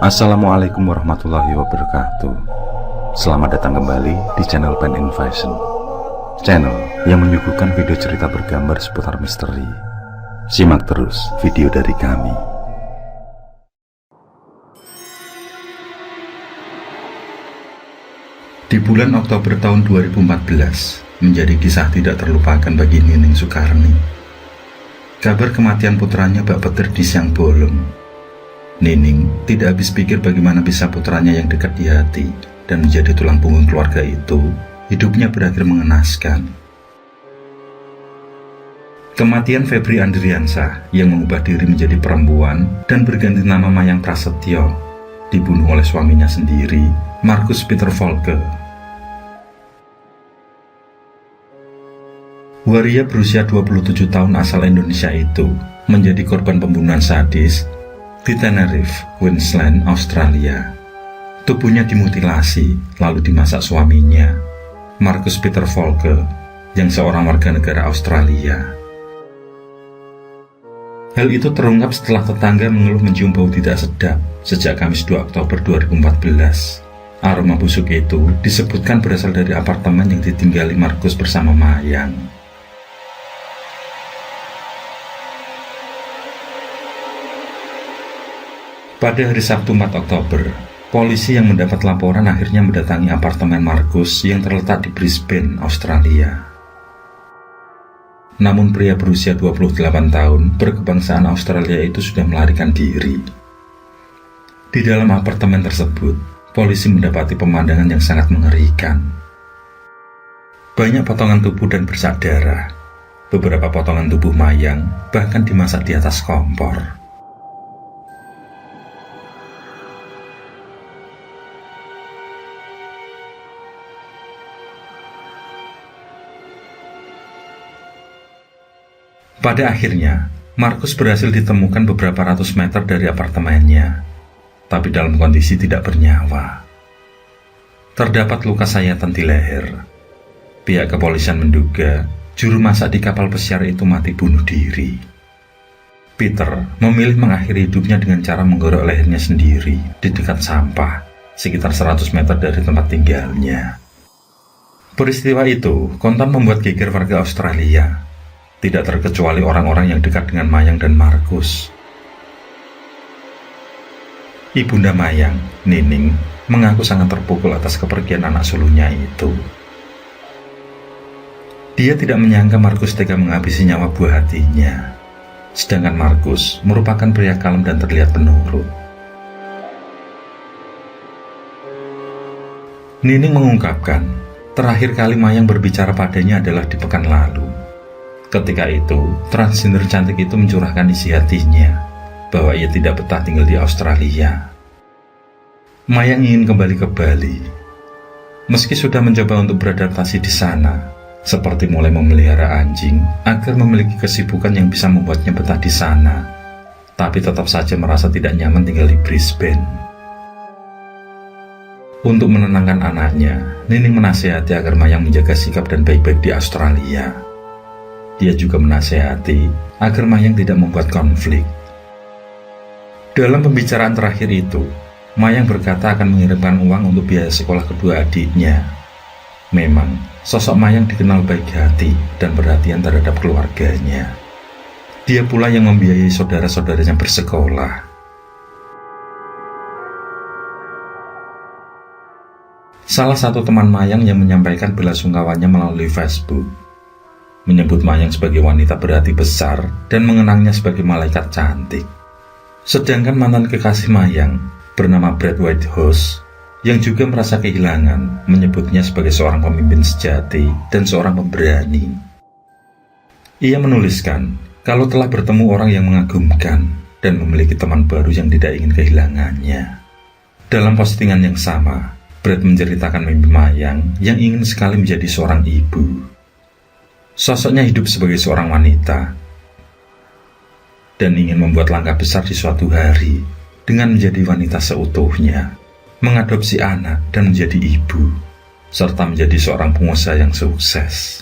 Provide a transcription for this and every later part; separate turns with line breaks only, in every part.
Assalamualaikum warahmatullahi wabarakatuh. Selamat datang kembali di channel Pen Invasion, channel yang menyuguhkan video cerita bergambar seputar misteri. Simak terus video dari kami. Di bulan Oktober tahun 2014 menjadi kisah tidak terlupakan bagi Nining Sukarni. Kabar kematian putranya Mbak Petir di siang bolong. Nining tidak habis pikir bagaimana bisa putranya yang dekat di hati dan menjadi tulang punggung keluarga itu, hidupnya berakhir mengenaskan. Kematian Febri Andriansah yang mengubah diri menjadi perempuan dan berganti nama Mayang Prasetyo, dibunuh oleh suaminya sendiri, Markus Peter Volke. Waria berusia 27 tahun asal Indonesia itu menjadi korban pembunuhan sadis di Tenerife, Queensland, Australia. Tubuhnya dimutilasi lalu dimasak suaminya, Markus Peter Volke, yang seorang warga negara Australia. Hal itu terungkap setelah tetangga mengeluh mencium bau tidak sedap sejak Kamis 2 Oktober 2014. Aroma busuk itu disebutkan berasal dari apartemen yang ditinggali Markus bersama Mayang. Pada hari Sabtu 4 Oktober, polisi yang mendapat laporan akhirnya mendatangi apartemen Markus yang terletak di Brisbane, Australia. Namun pria berusia 28 tahun berkebangsaan Australia itu sudah melarikan diri. Di dalam apartemen tersebut, polisi mendapati pemandangan yang sangat mengerikan. Banyak potongan tubuh dan bercak darah. Beberapa potongan tubuh Mayang bahkan dimasak di atas kompor. Pada akhirnya, Markus berhasil ditemukan beberapa ratus meter dari apartemennya, tapi dalam kondisi tidak bernyawa. Terdapat luka sayatan di leher. Pihak kepolisian menduga juru masak di kapal pesiar itu mati bunuh diri. Peter memilih mengakhiri hidupnya dengan cara menggorok lehernya sendiri di dekat sampah, sekitar 100 meter dari tempat tinggalnya. Peristiwa itu kontan membuat geger warga Australia, tidak terkecuali orang-orang yang dekat dengan Mayang dan Markus. Ibunda Mayang, Nining, mengaku sangat terpukul atas kepergian anak sulungnya itu. Dia tidak menyangka Markus tega menghabisi nyawa buah hatinya, sedangkan Markus merupakan pria kalem dan terlihat penurut. Nining mengungkapkan, terakhir kali Mayang berbicara padanya adalah di pekan lalu. Ketika itu, transgender cantik itu mencurahkan isi hatinya bahwa ia tidak betah tinggal di Australia. Mayang ingin kembali ke Bali. Meski sudah mencoba untuk beradaptasi di sana, seperti mulai memelihara anjing agar memiliki kesibukan yang bisa membuatnya betah di sana, tapi tetap saja merasa tidak nyaman tinggal di Brisbane. Untuk menenangkan anaknya, Nining menasihati agar Mayang menjaga sikap dan baik-baik di Australia. Dia juga menasihati agar Mayang tidak membuat konflik. Dalam pembicaraan terakhir itu, Mayang berkata akan mengirimkan uang untuk biaya sekolah kedua adiknya. Memang, sosok Mayang dikenal baik hati dan perhatian terhadap keluarganya. Dia pula yang membiayai saudara-saudaranya bersekolah. Salah satu teman Mayang yang menyampaikan belasungkawanya melalui Facebook menyebut Mayang sebagai wanita berhati besar dan mengenangnya sebagai malaikat cantik. Sedangkan mantan kekasih Mayang bernama Brad Whitehouse yang juga merasa kehilangan menyebutnya sebagai seorang pemimpin sejati dan seorang pemberani. Ia menuliskan kalau telah bertemu orang yang mengagumkan dan memiliki teman baru yang tidak ingin kehilangannya. Dalam postingan yang sama, Brad menceritakan mimpi Mayang yang ingin sekali menjadi seorang ibu. Sosoknya hidup sebagai seorang wanita dan ingin membuat langkah besar di suatu hari dengan menjadi wanita seutuhnya, mengadopsi anak dan menjadi ibu, serta menjadi seorang pengusaha yang sukses.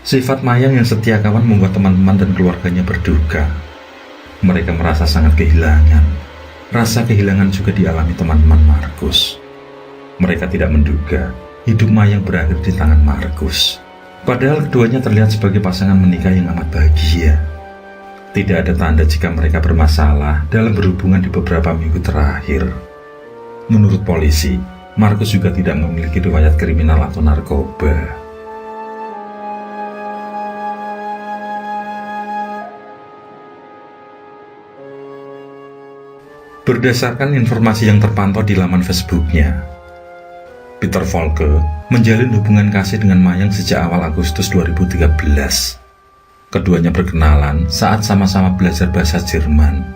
Sifat Mayang yang setia kawan membuat teman-teman dan keluarganya berduka. Mereka merasa sangat kehilangan. Rasa kehilangan juga dialami teman-teman Markus. Mereka tidak menduga hidup Mayang berakhir di tangan Markus. Padahal keduanya terlihat sebagai pasangan menikah yang amat bahagia. Tidak ada tanda jika mereka bermasalah dalam berhubungan di beberapa minggu terakhir. Menurut polisi, Markus juga tidak memiliki riwayat kriminal atau narkoba. Berdasarkan informasi yang terpantau di laman Facebooknya, Peter Volke menjalin hubungan kasih dengan Mayang sejak awal Agustus 2013. Keduanya berkenalan saat sama-sama belajar bahasa Jerman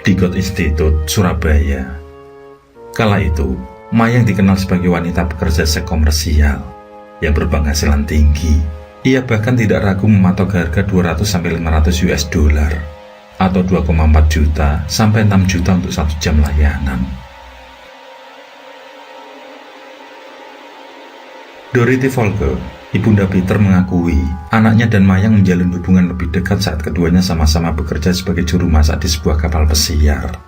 di Goethe Institut, Surabaya. Kala itu, Mayang dikenal sebagai wanita pekerja seks komersial yang berpenghasilan tinggi. Ia bahkan tidak ragu mematok harga 200-500 US dollar atau 2,4 juta sampai 6 juta untuk 1 jam layanan. Dorothy Volke, ibunda Peter, mengakui anaknya dan Mayang menjalin hubungan lebih dekat saat keduanya sama-sama bekerja sebagai juru masak di sebuah kapal pesiar.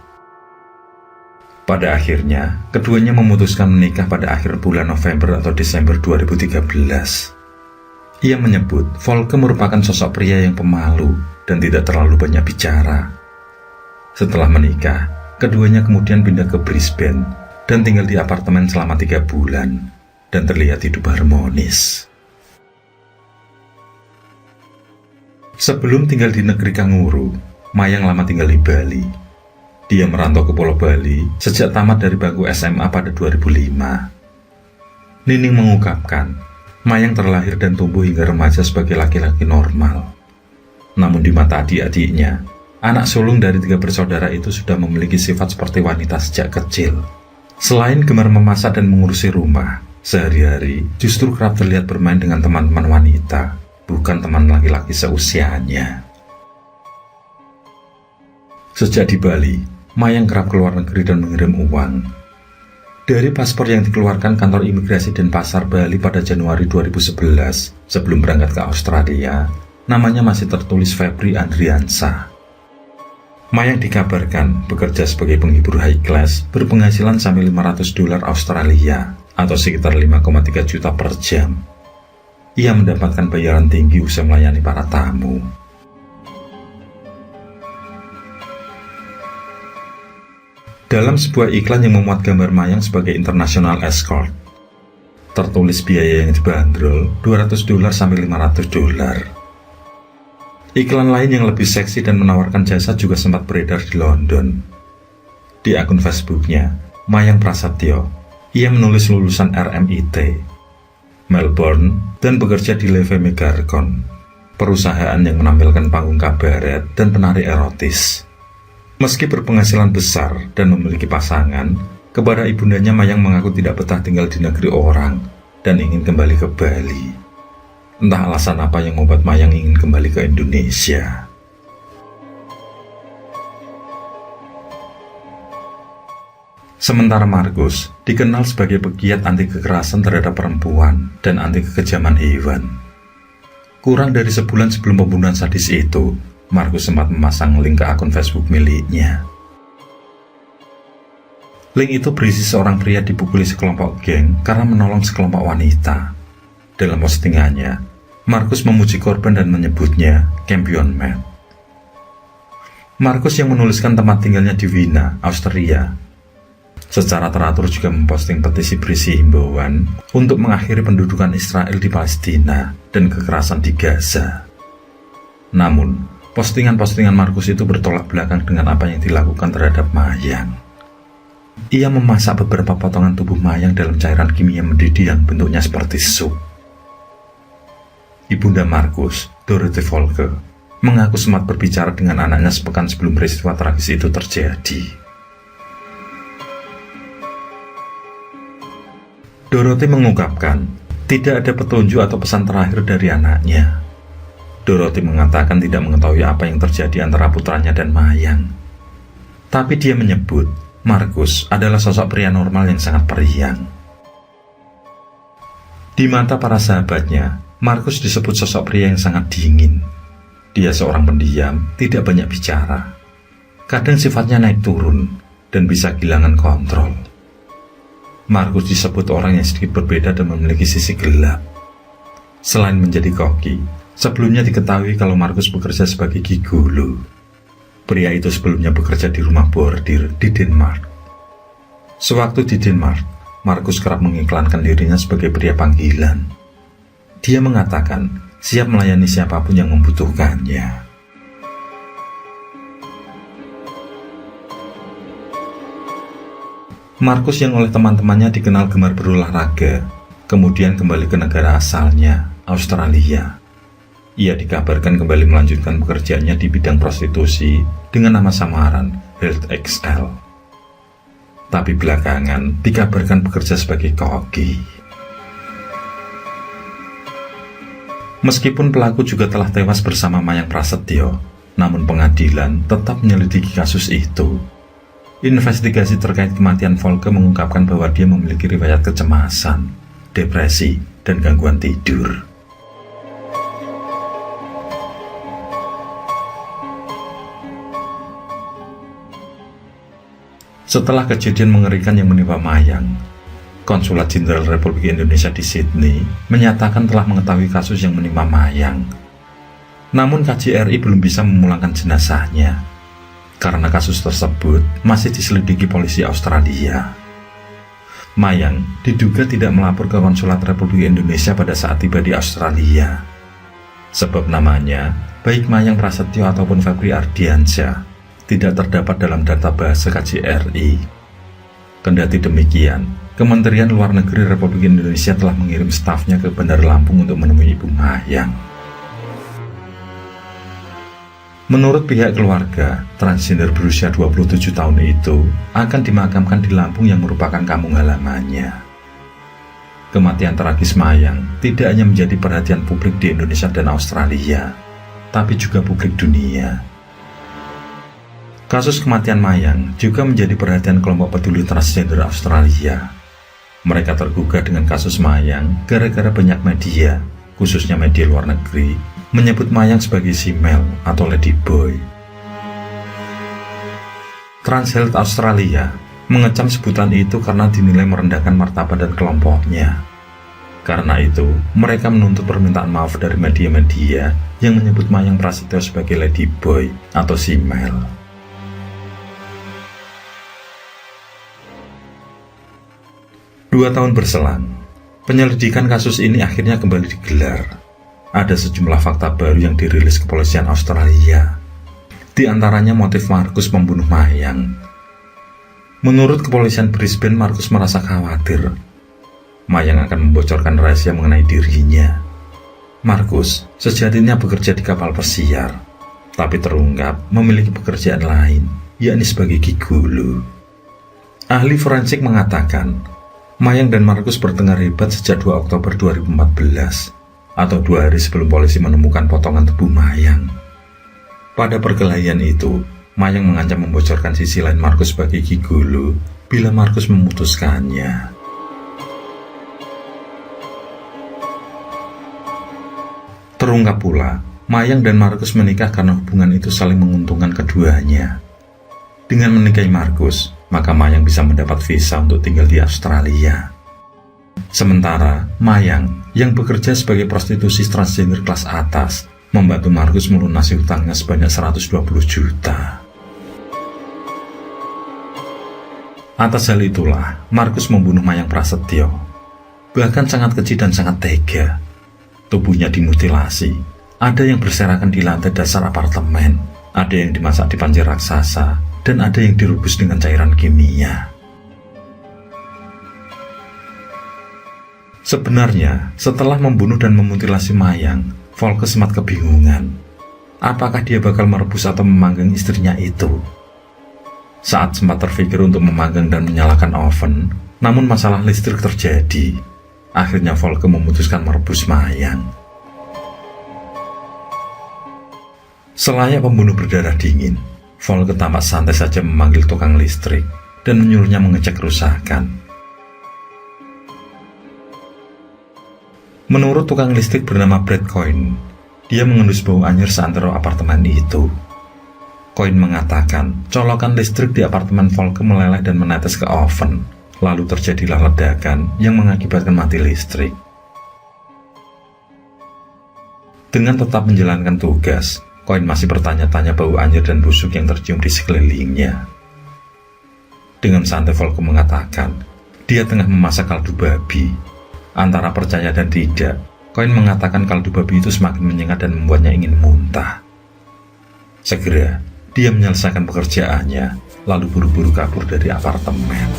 Pada akhirnya, keduanya memutuskan menikah pada akhir bulan November atau Desember 2013. Ia menyebut Volke merupakan sosok pria yang pemalu dan tidak terlalu banyak bicara. Setelah menikah, keduanya kemudian pindah ke Brisbane dan tinggal di apartemen selama 3 bulan dan terlihat hidup harmonis. Sebelum tinggal di negeri Kanguru, Mayang lama tinggal di Bali. Dia merantau ke Pulau Bali sejak tamat dari bangku SMA pada 2005. Nining mengungkapkan, Mayang terlahir dan tumbuh hingga remaja sebagai laki-laki normal. Namun di mata adik-adiknya, anak sulung dari 3 bersaudara itu sudah memiliki sifat seperti wanita sejak kecil. Selain gemar memasak dan mengurusi rumah, sehari-hari justru kerap terlihat bermain dengan teman-teman wanita, bukan teman laki-laki seusianya. Sejak di Bali, Mayang kerap keluar negeri dan mengirim uang. Dari paspor yang dikeluarkan kantor imigrasi dan pasar Bali pada Januari 2011, sebelum berangkat ke Australia, namanya masih tertulis Febri Andriansa. Mayang dikabarkan bekerja sebagai penghibur high class berpenghasilan sampai 500 dolar Australia atau sekitar 5,3 juta per jam. Ia mendapatkan bayaran tinggi usai melayani para tamu. Dalam sebuah iklan yang memuat gambar Mayang sebagai international escort, tertulis biaya yang dibanderol 200 dolar sampai 500 dolar. Iklan lain yang lebih seksi dan menawarkan jasa juga sempat beredar di London. Di akun Facebooknya, Mayang Prasetyo, ia menulis lulusan RMIT, Melbourne, dan bekerja di Leve Megarkon, perusahaan yang menampilkan panggung kabaret dan penari erotis. Meski berpenghasilan besar dan memiliki pasangan, kepada ibundanya Mayang mengaku tidak betah tinggal di negeri orang dan ingin kembali ke Bali. Entah alasan apa yang membuat Mayang ingin kembali ke Indonesia. Sementara Markus dikenal sebagai pegiat anti kekerasan terhadap perempuan dan anti kekejaman hewan. Kurang dari sebulan sebelum pembunuhan sadis itu, Markus sempat memasang link ke akun Facebook miliknya. Link itu berisi seorang pria dipukuli sekelompok geng karena menolong sekelompok wanita. Dalam postingannya, Markus memuji korban dan menyebutnya Champion Man. Markus yang menuliskan tempat tinggalnya di Wina, Austria, secara teratur juga memposting petisi berisi himbauan untuk mengakhiri pendudukan Israel di Palestina dan kekerasan di Gaza. Namun, postingan-postingan Markus itu bertolak belakang dengan apa yang dilakukan terhadap Mayang. Ia memasak beberapa potongan tubuh Mayang dalam cairan kimia mendidih yang bentuknya seperti sup. Ibunda Markus, Dorothy Volke, mengaku sempat berbicara dengan anaknya sepekan sebelum peristiwa tragis itu terjadi. Dorothy mengungkapkan, tidak ada petunjuk atau pesan terakhir dari anaknya. Dorothy mengatakan tidak mengetahui apa yang terjadi antara putranya dan Mayang. Tapi dia menyebut, Markus adalah sosok pria normal yang sangat periang. Di mata para sahabatnya, Markus disebut sosok pria yang sangat dingin. Dia seorang pendiam, tidak banyak bicara. Kadang sifatnya naik turun dan bisa kehilangan kontrol. Markus disebut orang yang sedikit berbeda dan memiliki sisi gelap. Selain menjadi koki, sebelumnya diketahui kalau Markus bekerja sebagai gigolo. Pria itu sebelumnya bekerja di rumah bordir di Denmark. Sewaktu di Denmark, Markus kerap mengiklankan dirinya sebagai pria panggilan. Dia mengatakan siap melayani siapapun yang membutuhkannya. Markus yang oleh teman-temannya dikenal gemar berolahraga, kemudian kembali ke negara asalnya, Australia. Ia dikabarkan kembali melanjutkan pekerjaannya di bidang prostitusi dengan nama samaran Health XL. Tapi belakangan dikabarkan bekerja sebagai koki. Meskipun pelaku juga telah tewas bersama Mayang Prasetyo, namun pengadilan tetap menyelidiki kasus itu. Investigasi terkait kematian Volker mengungkapkan bahwa dia memiliki riwayat kecemasan, depresi, dan gangguan tidur. Setelah kejadian mengerikan yang menimpa Mayang, Konsulat Jenderal Republik Indonesia di Sydney menyatakan telah mengetahui kasus yang menimpa Mayang. Namun KJRI belum bisa memulangkan jenazahnya, karena kasus tersebut masih diselidiki polisi Australia. Mayang diduga tidak melapor ke Konsulat Republik Indonesia pada saat tiba di Australia. Sebab namanya, baik Mayang Prasetyo ataupun Febri Ardiansyah, tidak terdapat dalam database KJRI. Kendati demikian, Kementerian Luar Negeri Republik Indonesia telah mengirim stafnya ke Bandar Lampung untuk menemui Ibu Mayang. Menurut pihak keluarga, transgender berusia 27 tahun itu akan dimakamkan di Lampung yang merupakan kampung halamannya. Kematian tragis Mayang tidak hanya menjadi perhatian publik di Indonesia dan Australia, tapi juga publik dunia. Kasus kematian Mayang juga menjadi perhatian kelompok peduli transgender Australia. Mereka tergugah dengan kasus Mayang gara-gara banyak media, khususnya media luar negeri, menyebut Mayang sebagai simel atau ladyboy. Trans Health Australia mengecam sebutan itu karena dinilai merendahkan martabat dan kelompoknya. Karena itu, mereka menuntut permintaan maaf dari media-media yang menyebut Mayang Prasetyo sebagai ladyboy atau simel. 2 tahun berselang, penyelidikan kasus ini akhirnya kembali digelar. Ada sejumlah fakta baru yang dirilis kepolisian Australia. Di antaranya motif Markus membunuh Mayang. Menurut kepolisian Brisbane, Markus merasa khawatir Mayang akan membocorkan rahasia mengenai dirinya. Markus sejatinya bekerja di kapal pesiar, tapi terungkap memiliki pekerjaan lain, yakni sebagai gigolo. Ahli forensik mengatakan Mayang dan Markus bertengkar hebat sejak 2 Oktober 2014, atau 2 hari sebelum polisi menemukan potongan tubuh Mayang. Pada perkelahian itu, Mayang mengancam membocorkan sisi lain Markus sebagai gigolo bila Markus memutuskannya. Terungkap pula, Mayang dan Markus menikah karena hubungan itu saling menguntungkan keduanya. Dengan menikahi Markus, maka Mayang bisa mendapat visa untuk tinggal di Australia. Sementara Mayang yang bekerja sebagai prostitusi transgender kelas atas membantu Markus melunasi hutangnya sebanyak 120 juta. Atas hal itulah Markus membunuh Mayang Prasetyo. Bahkan sangat keji dan sangat tega. Tubuhnya dimutilasi. Ada yang berserakan di lantai dasar apartemen, ada yang dimasak di panci raksasa, dan ada yang direbus dengan cairan kimia. Sebenarnya, setelah membunuh dan memutilasi Mayang, Volker sempat kebingungan. Apakah dia bakal merebus atau memanggang istrinya itu? Saat sempat terpikir untuk memanggang dan menyalakan oven, namun masalah listrik terjadi. Akhirnya Volker memutuskan merebus Mayang. Selayak pembunuh berdarah dingin, Volker tampak santai saja memanggil tukang listrik dan menyuruhnya mengecek kerusakan. Menurut tukang listrik bernama Brad Coyne, dia mengendus bau anyir seantero apartemen itu. Coyne mengatakan, colokan listrik di apartemen Volke meleleh dan menetes ke oven. Lalu terjadilah ledakan yang mengakibatkan mati listrik. Dengan tetap menjalankan tugas, Coyne masih bertanya-tanya bau anyir dan busuk yang tercium di sekelilingnya. Dengan santai Volke mengatakan, dia tengah memasak kaldu babi. Antara percaya dan tidak, Coyne mengatakan kaldu babi itu semakin menyengat dan membuatnya ingin muntah. Segera, dia menyelesaikan pekerjaannya, lalu buru-buru kabur dari apartemen.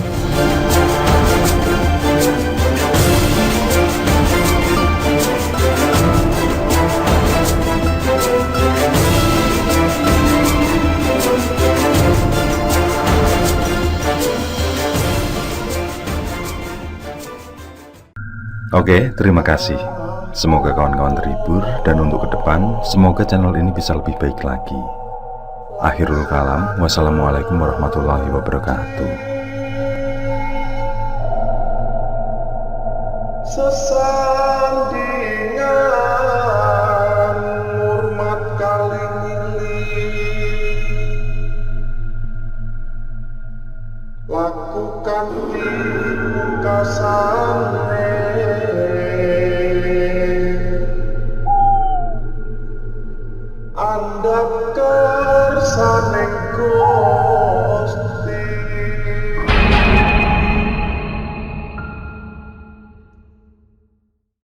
Oke, terima kasih. Semoga kawan-kawan terhibur, dan untuk ke depan, semoga channel ini bisa lebih baik lagi. Akhirul kalam, wassalamualaikum warahmatullahi wabarakatuh.
Sesandingan hormat kali lakukan di kasane Anda